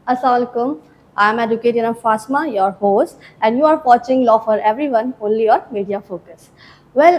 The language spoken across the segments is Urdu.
Assalamualaikum. I am Advocate Yanam Fasma, your host, and you are watching Law for Everyone, only on Media Focus. Well,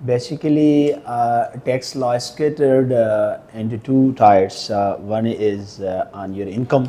Basically, tax law is scattered into two types. One is on your income.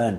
earn,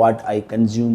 what I consume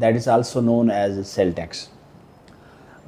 that is also known as sell tax.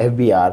FBR,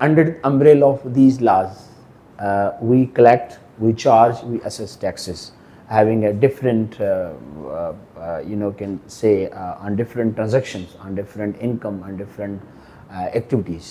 under the umbrella of these laws, we collect, we charge, we assess taxes, having a different, can say on different transactions, on different income, on different activities.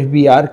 FBR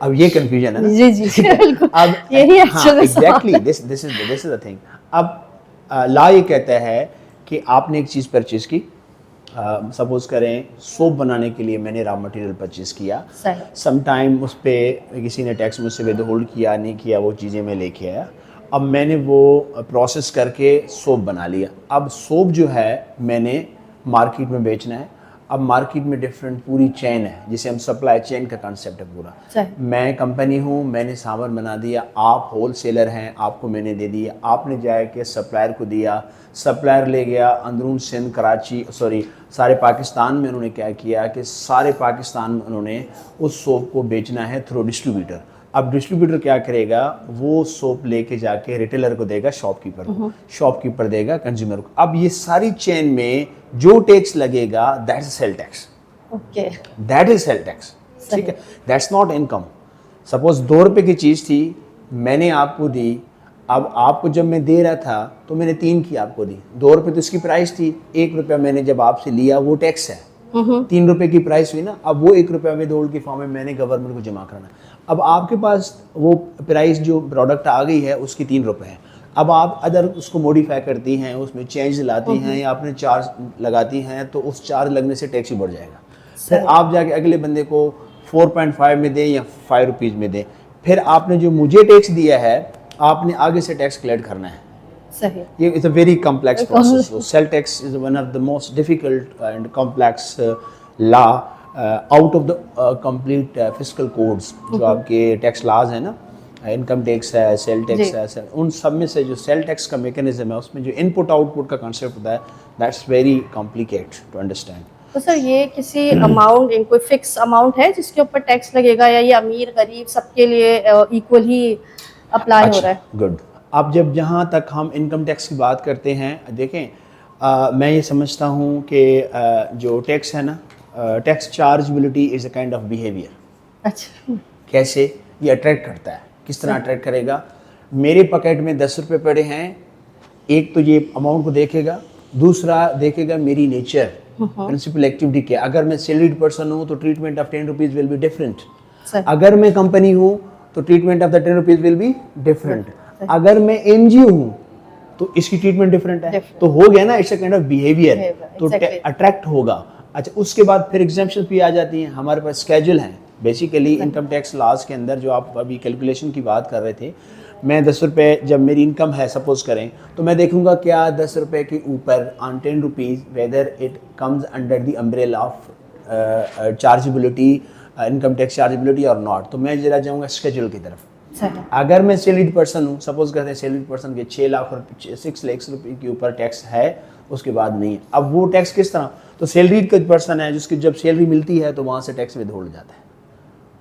اب یہ کنفیوژن ہے نا. جی جی بالکل, یہی exactly this is the thing. اب لا یہ کہتا ہے کہ آپ نے ایک چیز پرچیز کی, سپوز کریں سوپ بنانے کے لیے میں نے را مٹیریل پرچیز کیا, سم ٹائم اس پہ کسی نے ٹیکس مجھ سے ود ہولڈ کیا نہیں کیا, وہ چیزیں میں لے کے آیا, اب میں نے وہ پروسیس کر کے سوپ بنا لیا. اب سوپ جو ہے میں نے مارکیٹ میں بیچنا ہے. اب مارکیٹ میں ڈفرینٹ پوری چین ہے, جسے ہم سپلائی چین کا کنسیپٹ ہے پورا. میں کمپنی ہوں, میں نے سامان بنا دیا, آپ ہول سیلر ہیں, آپ کو میں نے دے دیا, آپ نے جائے کہ سپلائر کو دیا, سپلائر لے گیا اندرون سندھ کراچی سارے پاکستان میں. انہوں نے کیا کیا کہ سارے پاکستان میں انہوں نے اس سوپ کو بیچنا ہے تھرو ڈسٹریبیوٹر. اب ڈسٹریبیوٹر کیا کرے گا, وہ سوپ لے کے جا کے ریٹیلر کو دے گا, شاپ کیپر کو, شاپ کیپر دے گا کنزیومر کو. اب یہ ساری چین میں جو ٹیکس لگے گا that is sale tax. Okay, that is sale tax. ٹھیک ہے, دیٹس ناٹ انکم. سپوز 2 روپے کی چیز تھی, میں نے آپ کو دی, اب آپ کو جب میں دے رہا تھا تو میں نے 3 کی آپ کو دی. 2 روپے تو اس کی پرائس تھی, 1 روپیہ میں نے جب آپ سے لیا وہ ٹیکس ہے. 3 روپے کی پرائس ہوئی نا, اب وہ 1 روپیہ ود ہولڈ کی فارم میں نے گورنمنٹ کو جمع کرنا. اب آپ کے پاس وہ پرائس جو پروڈکٹ آ گئی ہے اس کی 3 روپے ہے. اب آپ ادر اس کو موڈیفائی کرتی ہیں, اس میں چینج لاتی ہیں یا آپ نے چارج لگاتی ہیں, تو اس چارج لگنے سے ٹیکس ہی بڑھ جائے گا. پھر آپ جا کے اگلے بندے کو 4.5 میں دیں یا 5 روپیز میں دیں, پھر آپ نے جو مجھے ٹیکس دیا ہے آپ نے آگے سے ٹیکس کلیکٹ کرنا ہے. صحیح, یہ it's a very complex process. Sale tax is one of the most difficult and complex law out of the complete fiscal codes. جو آپ کے ٹیکس لاز ہیں نا, انکم ٹیکس ہے, سیل ٹیکس ہے, ان سب میں سے جو سیل ٹیکس کا میکینزم ہے اس میں جو ان پٹ آؤٹ پٹ کا کنسیپٹ ہوتا ہے that's very complicate to understand. تو سر یہ کسی اماؤنٹ, کوئی فکس اماؤنٹ ہے جس کے اوپر ٹیکس لگے گا, یا یہ امیر غریب سب کے لیے ایکول ہی اپلائی ہو رہا ہے؟ گڈ. اب جہاں تک ہم انکم ٹیکس کی بات کرتے ہیں, دیکھیں میں یہ سمجھتا ہوں کہ جو ٹیکس ہے نا, tax chargeability is a kind of behaviour. اچھا, کیسے یہ اٹریکٹ کرتا ہے, کس طرح اٹریکٹ کرے گا. میرے پاکٹ میں 10 روپے پڑے ہیں, ایک تو یہ اماؤنٹ کو دیکھے گا, دوسرا دیکھے گا میری نیچر, پرنسپل ایکٹیویٹی کیا. اگر میں سیلریڈ پرسن ہوں تو treatment of 10 rupees will be different. اگر میں کمپنی ہوں تو treatment of the 10 rupees will be different. اگر میں این جی او ہوں تو اس کی ٹریٹمنٹ ڈفرینٹ ہے. تو ہو گیا نا, it's a kind of behaviour, تو اٹریکٹ ہوگا. اچھا, اس کے بعد پھر ایگزمپشنز بھی آ جاتی ہیں. ہمارے پاس اسکیجول ہیں بیسیکلی انکم ٹیکس لاز کے اندر, جو آپ ابھی کیلکولیشن کی بات کر رہے تھے. میں 10 روپے جب میری انکم ہے سپوز کریں, تو میں دیکھوں گا کیا 10 روپے کے اوپر on 10 rupees whether it comes under the umbrella of chargeability, income tax chargeability اور ناٹ. تو میں ذرا جاؤں گا اسکیجول کی طرف. اگر میں سیلریڈ پرسن ہوں, سپوز کرتے ہیں سیلریڈ پرسن کے 6 لاکھ روپے 6 لاکھ روپے کے اوپر ٹیکس ہے, اس کے بعد نہیں. اب وہ ٹیکس کس طرح, تو سیلریڈ کا پرسن ہے جس کی جب سیلری ملتی ہے تو وہاں سے ٹیکس ود ہولڈ جاتا ہے,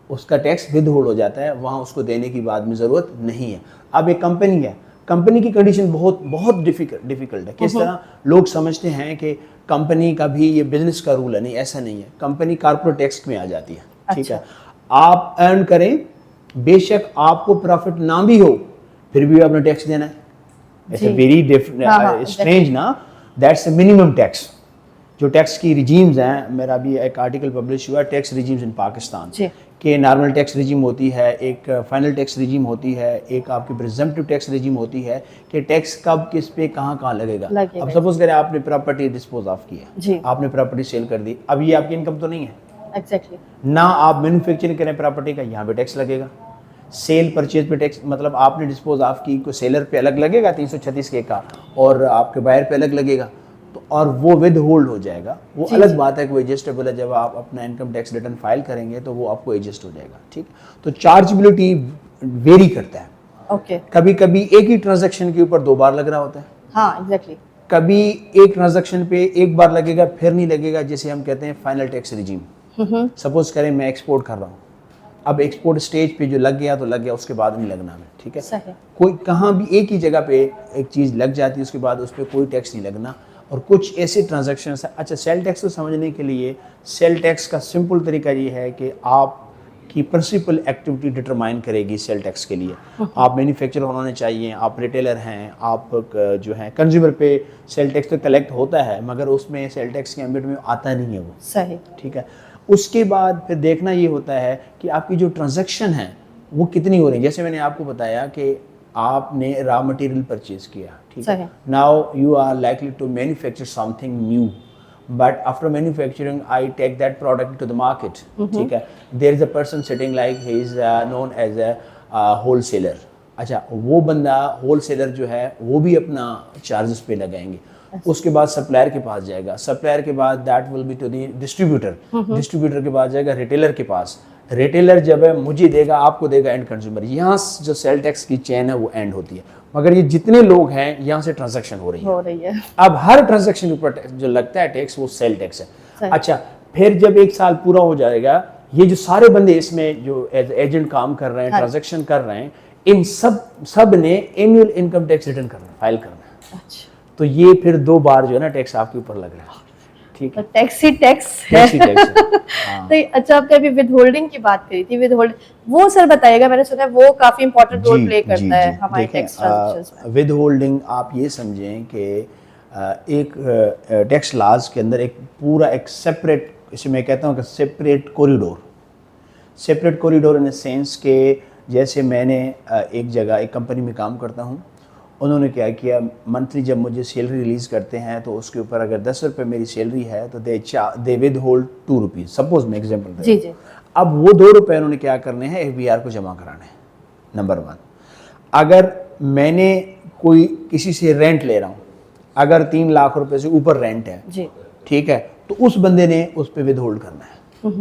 اس کا ٹیکس ود ہولڈ ہو جاتا ہے, وہاں اس کو دینے کی بعد میں ضرورت نہیں ہے. اب ایک کمپنی ہے, کمپنی کی کنڈیشن بہت ڈیفیکلٹ ہے. کس طرح لوگ سمجھتے ہیں کہ کمپنی کا بھی یہ بزنس کا رول ہے, نہیں ایسا نہیں ہے. کمپنی کارپوریٹ ٹیکس میں آ جاتی ہے. ٹھیک ہے, آپ ارن کریں, بے شک آپ کو پروفٹ نہ بھی ہو پھر بھی آپ نے ٹیکس دینا ہے. اٹس اے ویری اسٹرینج نا, دیٹس اے منیمم ٹیکس. جو ٹیکس کی ریجیمز ہیں, میرا بھی ایک آرٹیکل پبلش ہوا ٹیکس ریجیمز ان پاکستان, کہ نارمل ٹیکس ریجیم ہوتی ہے, ایک فائنل ٹیکس ریجیم ہوتی ہے, ایک آپ کی پریزمپٹیو ٹیکس ریجیم ہوتی ہے کہ ٹیکس کب کس پہ کہاں لگے گا. اب سپوز کریں آپ نے پراپرٹی ڈسپوز آف کی ہے, آپ نے پراپرٹی سیل کر دی, اب یہ آپ کی انکم تو نہیں ہے. ایگزیکٹلی, نہ آپ مینوفیکچرنگ کریں پراپرٹی کا, یہاں پہ ٹیکس لگے گا. سیل پرچیز پہ ٹیکس, مطلب آپ نے ڈسپوز آف کی, کوئی سیلر پہ الگ لگے گا 336 کے کا, اور آپ کے بائر پہ الگ لگے گا, تو اور وہ ود ہولڈ ہو جائے گا. وہ الگ بات ہے کہ وہ ایڈجسٹیبل ہے, جب آپ اپنا انکم ٹیکس ریٹرن فائل کریں گے تو وہ آپ کو ایڈجسٹ ہو جائے گا. ٹھیک, تو چارجبلٹی ویری کرتا ہے. اوکے, کبھی کبھی ایک ہی ٹرانزیکشن کے اوپر 2 بار لگ رہا ہوتا ہے. ہاں ایگزیکٹلی, کبھی ایک ٹرانزیکشن پہ ایک بار لگے گا پھر نہیں لگے گا, جسے ہم کہتے ہیں فائنل ٹیکس ریجیم. سپوز کریں میں ایکسپورٹ کر رہا ہوں, اب ایکسپورٹ اسٹیج پہ جو لگ گیا تو لگ گیا, اس کے بعد نہیں لگنا ہمیں. ٹھیک ہے, کوئی کہاں بھی ایک ہی جگہ پہ ایک چیز لگ جاتی ہے, اس کے بعد اس پہ کوئی ٹیکس نہیں لگنا. اور کچھ ایسے ٹرانزیکشنس ہیں. اچھا, سیل ٹیکس کو سمجھنے کے لیے سیل ٹیکس کا سمپل طریقہ یہ ہے کہ آپ کی پرنسپل ایکٹیویٹی ڈٹرمائن کرے گی سیل ٹیکس کے لیے. آپ مینوفیکچر ہونے چاہیے, آپ ریٹیلر ہیں, آپ جو ہیں کنزیومر پہ سیل ٹیکس تو کلیکٹ ہوتا ہے, مگر اس میں سیل ٹیکس کے ایمبٹ میں آتا نہیں ہے وہ. صحیح, ٹھیک ہے. اس کے بعد پھر دیکھنا یہ ہوتا ہے کہ آپ کی جو ٹرانزیکشن ہیں وہ کتنی ہو رہی ہیں. جیسے میں نے آپ کو بتایا کہ آپ نے را مٹیریل پرچیز کیا, ٹھیک ہے, now you are likely to manufacture something new, but after manufacturing I take that product to the market. ٹھیک ہے, there is a person sitting like he is known as a wholesaler. اچھا, وہ بندہ ہول سیلر جو ہے وہ بھی اپنا چارجز پہ لگائیں گے. اس کے بعد سپلائر کے پاس جائے گا, سپلائر کے بعد that will be to the distributor, distributor کے بعد جائے گا ریٹیلر کے پاس, ریٹیلر جب ہے مجھے دے گا, آپ کو دے گا اینڈ کنزیومر. یہاں جو سیل ٹیکس کی چین ہے وہ اینڈ ہوتی ہے, مگر یہ جتنے لوگ ہیں یہاں سے ٹرانزیکشن ہو رہی ہے. اب ہر ٹرانزیکشن کے اوپر جو لگتا ہے ٹیکس وہ سیل ٹیکس ہے. اچھا, پھر جب ایک سال پورا ہو جائے گا, یہ جو سارے بندے اس میں جو ایز ایجنٹ کام کر رہے ہیں, ٹرانزیکشن کر رہے ہیں, ان سب نے اینوئل انکم ٹیکس ریٹرن کرنا ہے, فائل کرنا ہے. تو یہ پھر 2 بار جو ہے نا ٹیکس آپ کے اوپر لگ رہا ہے. ٹھیک ہے, ٹیکس ہی ٹیکس ہے. اچھا, آپ نے ابھی ود ہولڈنگ کی بات کری تھی, ود ہولڈ وہ سر بتائیے گا, میں نے سنا ہے وہ کافی امپورٹنٹ رول پلے کرتا ہے ہمارے ٹیکس ٹرانزیکشنز میں. ود ہولڈنگ آپ یہ سمجھیں کہ ایک ٹیکس لاز کے اندر ایک پورا ایک سپریٹ, اسے میں کہتا ہوں کہ separate corridor in a sense کہ جیسے میں نے ایک جگہ ایک کمپنی میں کام کرتا ہوں, انہوں نے کیا کیا, منتھلی جب مجھے سیلری ریلیز کرتے ہیں تو اس کے اوپر اگر 10 روپے میری سیلری ہے تو دے ود ہولڈ 2 روپیز, سپوز میں ایگزامپل دے رہا ہوں. اب وہ 2 روپے انہوں نے کیا کرنے ہیں, FBR کو جمع کرانے ہیں. نمبر 1, اگر میں نے کوئی کسی سے رینٹ لے رہا ہوں, اگر 3 لاکھ روپے سے اوپر رینٹ ہے, ٹھیک ہے, تو اس بندے نے اس پہ ود ہولڈ کرنا ہے.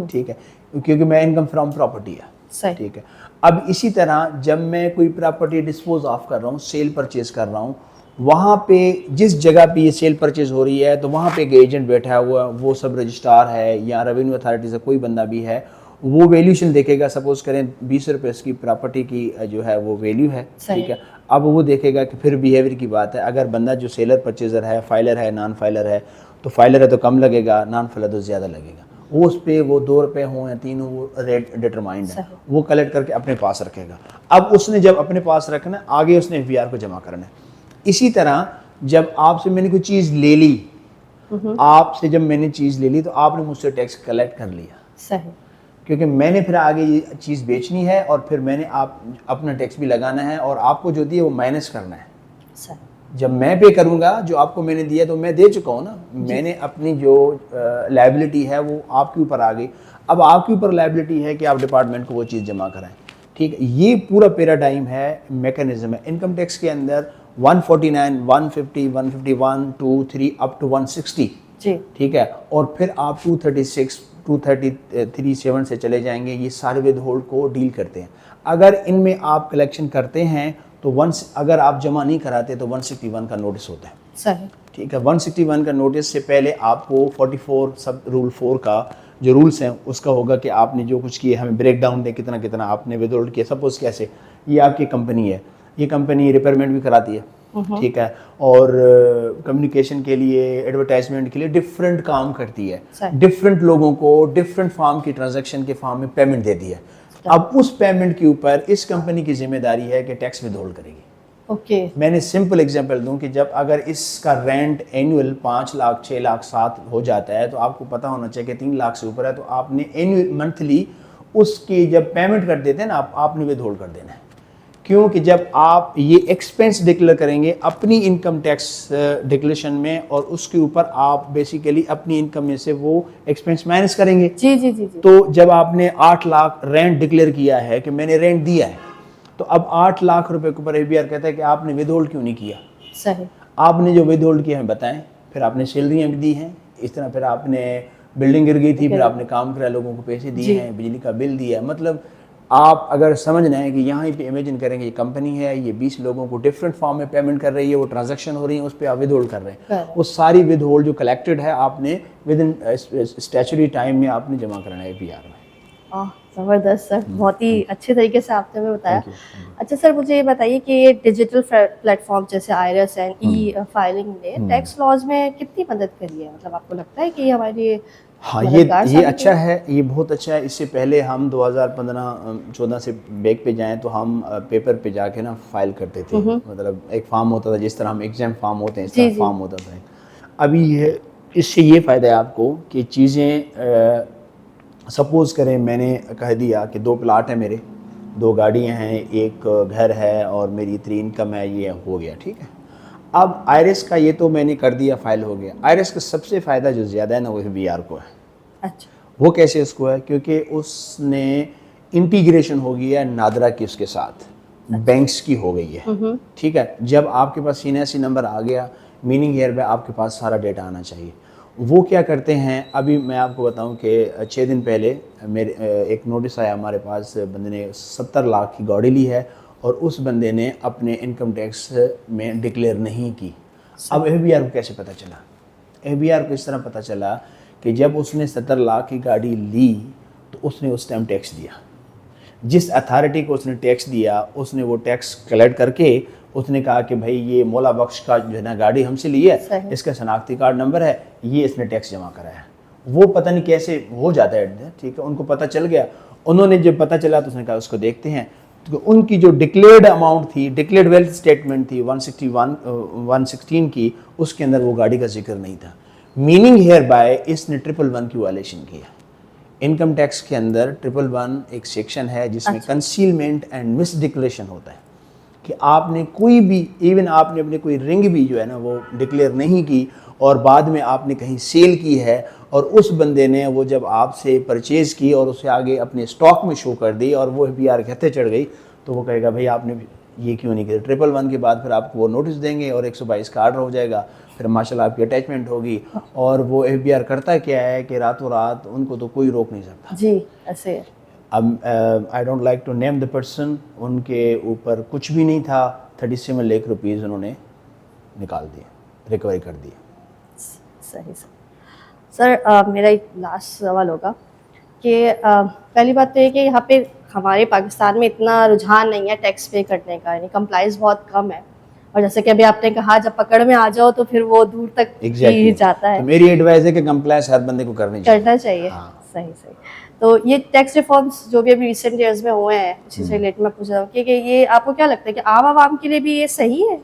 ٹھیک ہے, کیونکہ میں انکم فرام پراپرٹی ہے. ٹھیک ہے, اب اسی طرح جب میں کوئی پراپرٹی ڈسپوز آف کر رہا ہوں, سیل پرچیز کر رہا ہوں, وہاں پہ جس جگہ پہ یہ سیل پرچیز ہو رہی ہے تو وہاں پہ ایک ایجنٹ بیٹھا ہوا ہے, وہ سب رجسٹرار ہے یا ریونیو اتھارٹی سے کوئی بندہ بھی ہے, وہ ویلیوشن دیکھے گا. سپوز کریں 20 روپے اس کی پراپرٹی کی جو ہے وہ ویلیو ہے. ٹھیک ہے, اب وہ دیکھے گا کہ پھر بیہیویئر کی بات ہے, اگر بندہ جو سیلر پرچیزر ہے, فائلر ہے, نان فائلر ہے, تو فائلر ہے تو کم لگے گا, نان فائلر تو زیادہ لگے گا. وہ اس پہ وہ 2 روپے ہوں یا 3 ہوں, وہ ریٹ ڈٹرمائنڈ ہے, وہ کلیکٹ کر کے اپنے پاس رکھے گا. اب اس نے جب اپنے پاس رکھنا, آگے اس نے FBR کو جمع کرنا ہے. اسی طرح جب آپ سے میں نے کوئی چیز لے لی, آپ سے جب میں نے چیز لے لی تو آپ نے مجھ سے ٹیکس کلیکٹ کر لیا. صحیح, کیونکہ میں نے پھر آگے یہ چیز بیچنی ہے اور پھر میں نے اپنا ٹیکس بھی لگانا ہے اور آپ کو جو دیا وہ مائنس کرنا ہے. صحیح, جب میں پے کروں گا جو آپ کو میں نے دیا تو میں دے چکا ہوں نا, میں نے اپنی جو لائبلٹی ہے وہ آپ کے اوپر آ گئی. اب آپ کے اوپر لائبلٹی ہے کہ آپ ڈپارٹمنٹ کو وہ چیز جمع کرائیں. ٹھیک ہے, یہ پورا پیراڈائم ہے, میکانزم ہے انکم ٹیکس کے اندر. 149, 150, 151, 2, 3 اپ ٹو 160. ٹھیک ہے, اور پھر آپ 236, 237 سے چلے جائیں گے. یہ سارے ود ہولڈ کو ڈیل کرتے ہیں. اگر ان میں آپ کلیکشن کرتے ہیں تو اگر آپ جمع نہیں کراتے تو 161 کا نوٹس ہوتا ہے. صحیح, ٹھیک ہے, 161 کا نوٹس سے پہلے آپ کو 44 سب رول 4 کا جو رولس ہیں اس کا ہوگا کہ آپ نے جو کچھ کیا, ہمیں بریک ڈاؤن دیں کتنا کتنا آپ نے ود ہولڈ کیا. سپوز کیسے, یہ آپ کی کمپنی ہے, یہ کمپنی ریپیئرمنٹ بھی کراتی ہے. ٹھیک ہے, اور کمیونیکیشن کے لیے, ایڈورٹائزمنٹ کے لیے ڈفرینٹ کام کرتی ہے, ڈفرینٹ لوگوں کو ڈفرینٹ فارم کی ٹرانزیکشن کے فارم میں پیمنٹ دیتی ہے. اب اس پیمنٹ کے اوپر اس کمپنی کی ذمہ داری ہے کہ ٹیکس ود ہولڈ کرے گی. اوکے, میں نے سمپل ایگزامپل دوں کہ جب اگر اس کا رینٹ اینوئل 5 لاکھ 6 لاکھ 7 ہو جاتا ہے تو آپ کو پتہ ہونا چاہیے کہ 3 لاکھ سے اوپر ہے تو آپ نے اینوئل منتھلی اس کی جب پیمنٹ کر دیتے ہیں نا آپ نے ود ہولڈ کر دینا ہے. کیونکہ جب آپ یہ ایکسپینس ڈکلیئر کریں گے اپنی انکم ٹیکس ڈکلیریشن میں, اور اس کے اوپر آپ بیسیکلی اپنی انکم میں سے وہ ایکسپینس مائنس کریں گے. جی. تو جب آپ نے 8 لاکھ رینٹ ڈکلیئر کیا ہے کہ میں نے رینٹ دیا ہے, تو اب 8 لاکھ روپے کے اوپر FBR کہتا ہے کہ آپ نے ود ہولڈ کیوں نہیں کیا. صحیح, آپ نے جو ود ہولڈ کیا ہمیں بتائیں. پھر آپ نے سیلریاں بھی دی ہیں, اس طرح پھر آپ نے بلڈنگ گر گئی تھی, پھر آپ نے کام کرا, لوگوں کو پیسے دیے ہیں, بجلی کا بل دیا ہے. مطلب آپ اگر سمجھنا ہے کہ یہاں پہ امیجن کریں گے یہ کمپنی ہے, یہ 20 لوگوں کو ڈفرینٹ فارم میں پیمنٹ کر رہی ہے, وہ ٹرانزیکشن ہو رہی ہیں, اس پہ آپ ود ہولڈ کر رہے ہیں. وہ ساری ود ہولڈ جو کلیکٹڈ ہے آپ نے ود ان اسٹیچوری ٹائم میں آپ نے جمع کرنا ہے FBR میں. زبردست سر, بہت ہی اچھے طریقے سے آپ نے ہمیں بتایا. اچھا سر, مجھے یہ بتائیے کہ یہ ڈیجیٹل پلیٹ فارم جیسے آئرس اینڈ ای فائلنگ نے ٹیکس لاز میں کتنی مدد کری ہے؟ مطلب آپ کو لگتا ہے کہ یہ ہمارے لیے ہاں یہ اچھا ہے, یہ بہت اچھا ہے. اس سے پہلے ہم 2015-14 سے بیک پہ جائیں تو ہم پیپر پہ جا کے نا فائل کرتے تھے. مطلب ایک فارم ہوتا تھا جس طرح ہم ایگزام فارم ہوتے ہیں اس طرح فارم ہوتا تھا. ابھی اس سے یہ فائدہ ہے آپ کو کہ چیزیں سپوز کریں میں نے کہہ دیا کہ 2 پلاٹ ہیں میرے، 2 گاڑیاں ہیں، ایک گھر ہے اور میری اتنی انکم ہے، یہ ہو گیا، ٹھیک ہے. اب آئرس کا یہ تو میں نے کر دیا، فائل ہو گیا. آئرس کا سب سے فائدہ جو زیادہ ہے نا وہ FBR کو ہے. اچھا. وہ کیسے اس کو ہے؟ کیونکہ اس نے انٹیگریشن ہو گئی ہے نادرا کی اس کے ساتھ، بینکس کی ہو گئی ہے، ٹھیک ہے. جب آپ کے پاس CNSE نمبر آ گیا، میننگ ہیئر میں آپ کے پاس سارا ڈیٹا آنا چاہیے. وہ کیا کرتے ہیں، ابھی میں آپ کو بتاؤں کہ 6 دن پہلے میرے ایک نوٹس آیا ہمارے پاس، بندے نے 70 لاکھ کی گاڑی لی ہے اور اس بندے نے اپنے انکم ٹیکس میں ڈکلیئر نہیں کی. اب FBR کو کیسے پتہ چلا؟ FBR کو اس طرح پتہ چلا کہ جب اس نے 70 لاکھ کی گاڑی لی تو اس نے اس ٹائم ٹیکس دیا. جس اتھارٹی کو اس نے ٹیکس دیا اس نے وہ ٹیکس کلیکٹ کر کے اس نے کہا کہ بھائی یہ مولا بخش کا جو ہے نا گاڑی ہم سے لی ہے، اس کا شناختی کارڈ نمبر ہے، یہ اس نے ٹیکس جمع کرایا. وہ پتہ نہیں کیسے ہو جاتا ہے، ٹھیک ہے. ان کو پتہ چل گیا، انہوں نے جب پتہ چلا تو اس نے کہا اس کو دیکھتے ہیں. تو ان کی جو ڈکلیئرڈ اماؤنٹ تھی، ڈکلیئرڈ ویلتھ اسٹیٹمنٹ تھی 116 کی، اس کے اندر وہ گاڑی کا ذکر نہیں تھا. میننگ ہیئر بائی اس نے 111 کی وائلیشن کیا. انکم ٹیکس کے اندر 111 ایک سیکشن ہے جس میں کنسیلمنٹ اینڈ مس ڈکلیریشن ہوتا ہے کہ آپ نے کوئی بھی، ایون آپ نے اپنے کوئی رنگ بھی جو ہے نا وہ ڈکلیئر نہیں کی اور بعد میں آپ نے کہیں سیل کی ہے اور اس بندے نے وہ جب آپ سے پرچیز کی اور اسے آگے اپنے اسٹاک میں شو کر دی اور وہ FBR کے ہتھے چڑھ گئی تو وہ کہے گا بھائی آپ نے یہ کیوں نہیں کیا. 111 کے بعد پھر آپ کو وہ نوٹس دیں گے اور 122 کا آرڈر ہو جائے گا، پھر ماشاء اللہ آپ کی اٹیچمنٹ ہوگی. اور وہ FBR کرتا کیا ہے کہ راتوں رات ان کو تو کوئی روک نہیں سکتا. جی ایسے. اب I don't like to name the person, ان کے اوپر کچھ بھی نہیں تھا، 37 لاکھ روپیز انہوں نے نکال دیے، ریکوری کر دی. صحیح سر. میرا ایک لاسٹ سوال ہوگا کہ پہلی بات تو یہ کہ یہاں پہ ہمارے پاکستان میں اتنا رجحان نہیں ہے ٹیکس پے کرنے کا، یعنی کمپلائنس بہت کم ہے، اور جیسے کہ ابھی آپ نے کہا جب پکڑ میں آ جاؤ تو پھر وہ دور تک ہی جاتا ہے. تو میری ایڈوائز ہے کہ کمپلائنس ہر بندے کو کرنا چاہیے. صحیح. تو یہ ٹیکس ریفارمس جو بھی ابھی ریسنٹ ایئرز میں ہوئے ہیں اسی سے ریلیٹڈ میں پوچھ رہا ہوں کہ یہ آپ کو کیا لگتا ہے کہ عام عوام کے لیے بھی یہ صحیح ہے؟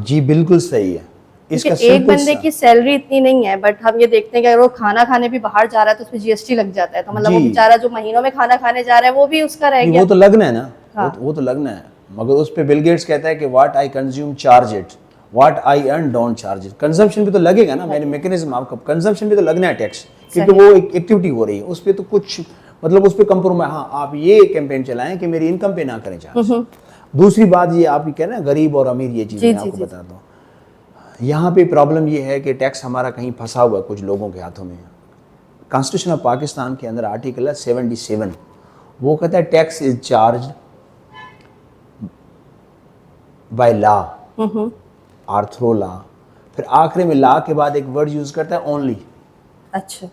جی بالکل صحیح ہے. اس کا ایک بندے کی سیلری اتنی نہیں ہے بٹ ہم یہ دیکھتے ہیں کہ اگر وہ کھانا کھانے بھی باہر جا رہا ہے تو اس پہ GST لگ جاتا ہے، تو مطلب وہ بیچارہ جو مہینوں میں کھانا کھانے جا رہا ہے وہ بھی اس کا رہ گیا. وہ تو لگنا ہے نا، وہ تو لگنا ہے. مگر اس پہ بل گیٹس کہتا ہے کہ what I consume charge it, what I earn don't charge it. Consumption بھی تو لگے گا نا، میں نے میکینزم آپ کا کنزمپشن بھی تو لگنا ہے ٹیکس، کیونکہ وہ ایک ایکٹیویٹی ہو رہی ہے اس پہ تو کچھ مطلب اس پہ کمپرومائز. ہاں آپ یہ کیمپین چلائیں کہ میری انکم پہ نہ کریں چارج. دوسری بات یہ آپ کہہ رہے ہیں غریب اور امیر، یہ چیز میں آپ کو بتا دوں یہاں پہ پرابلم یہ ہے کہ ٹیکس ہمارا کہیں پھنسا ہوا ہے کچھ لوگوں کے ہاتھوں میں. کانسٹیٹیوشن آف پاکستان کے اندر آرٹیکل ہے 77، وہ کہتا ہے tax is charge by law اور تھرو لا، پھر آخری میں لا کے بعد ایک ورڈ یوز کرتا ہے اونلی. اچھا.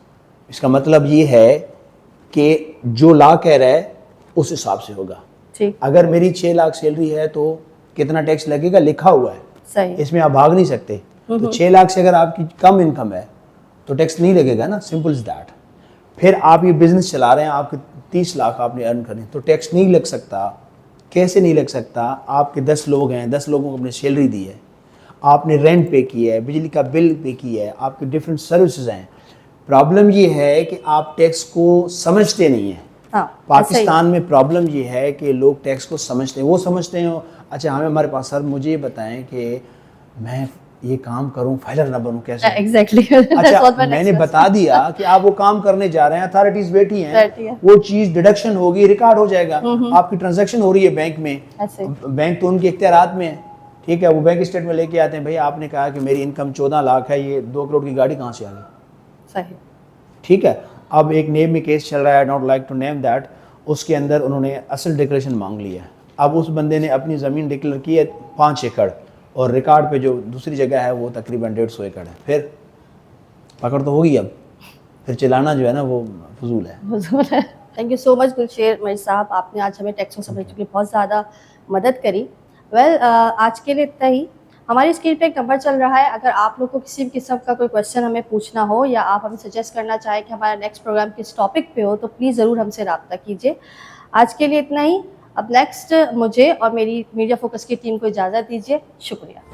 اس کا مطلب یہ ہے کہ جو لا کہہ رہا ہے اس حساب سے ہوگا. اگر میری 6 لاکھ سیلری ہے تو کتنا ٹیکس لگے گا لکھا ہوا ہے، اس میں آپ بھاگ نہیں سکتے. تو 6 لاکھ سے اگر آپ کی کم انکم ہے تو ٹیکس نہیں لگے گا نا، سمپل از دیٹ. پھر آپ یہ بزنس چلا رہے ہیں، آپ کے 30 لاکھ آپ نے ارن کریں تو ٹیکس نہیں لگ سکتا. کیسے نہیں لگ سکتا؟ آپ کے 10 لوگ ہیں، 10 لوگوں کو اپنے سیلری دی ہے، آپ نے رینٹ پے کیا ہے، بجلی کا بل پے کیا ہے، آپ کے ڈفرینٹ سروسز ہیں. پرابلم یہ ہے کہ آپ ٹیکس کو سمجھتے نہیں ہیں. پاکستان میں پرابلم یہ ہے کہ لوگ ٹیکس کو سمجھتے ہیں، وہ سمجھتے ہیں اچھا ہمارے پاس سر مجھے یہ بتائیں کہ میں یہ کام کروں فائلر نہ بنوں کیسے؟ اچھا میں نے بتا دیا کہ آپ وہ کام کرنے جا رہے ہیں، اتھارٹیز بیٹھی ہیں، وہ چیز ڈیڈکشن ہوگی، ریکارڈ ہو جائے گا، آپ کی ٹرانزیکشن ہو رہی ہے بینک میں، بینک تو ان کے اختیارات میں ہے، ٹھیک ہے. وہ بینک اسٹیٹمنٹ لے کے آتے ہیں، بھائی آپ نے کہا کہ میری انکم 14 لاکھ ہے، یہ 2 کروڑ کی گاڑی کہاں سے آ گئی؟ صحیح. ٹھیک ہے. اب ایک نیم میں کیس چل رہا ہے، I don't like to name that, اس کے اندر انہوں نے اصل ڈکلیریشن مانگ لی ہے. اب اس بندے نے اپنی زمین ڈکلیئر کی ہے 5 ایکڑ اور ریکارڈ پہ جو دوسری جگہ ہے وہ تقریباً 150 ایکڑ ہے. پھر پکڑ تو ہوگی، اب پھر چلانا جو ہے نا وہ فضول ہے. تھینک یو سو مچ گلشیر میر صاحب، آپ نے آج ہمیں ٹیکس کو سمجھنے کے لیے بہت زیادہ مدد کری. آج کے لیے اتنا ہی. ہماری اسکرین پہ ایک نمبر چل رہا ہے، اگر آپ لوگ کو کسی بھی قسم کا کوئی کویشچن ہمیں پوچھنا ہو یا آپ ہمیں سجیسٹ کرنا چاہیں کہ ہمارا نیکسٹ پروگرام کس ٹاپک پہ ہو تو پلیز ضرور ہم سے رابطہ کیجیے. آج کے لیے اتنا ہی. اب نیکسٹ مجھے اور میری میڈیا فوکس کی ٹیم کو اجازت دیجیے. شکریہ.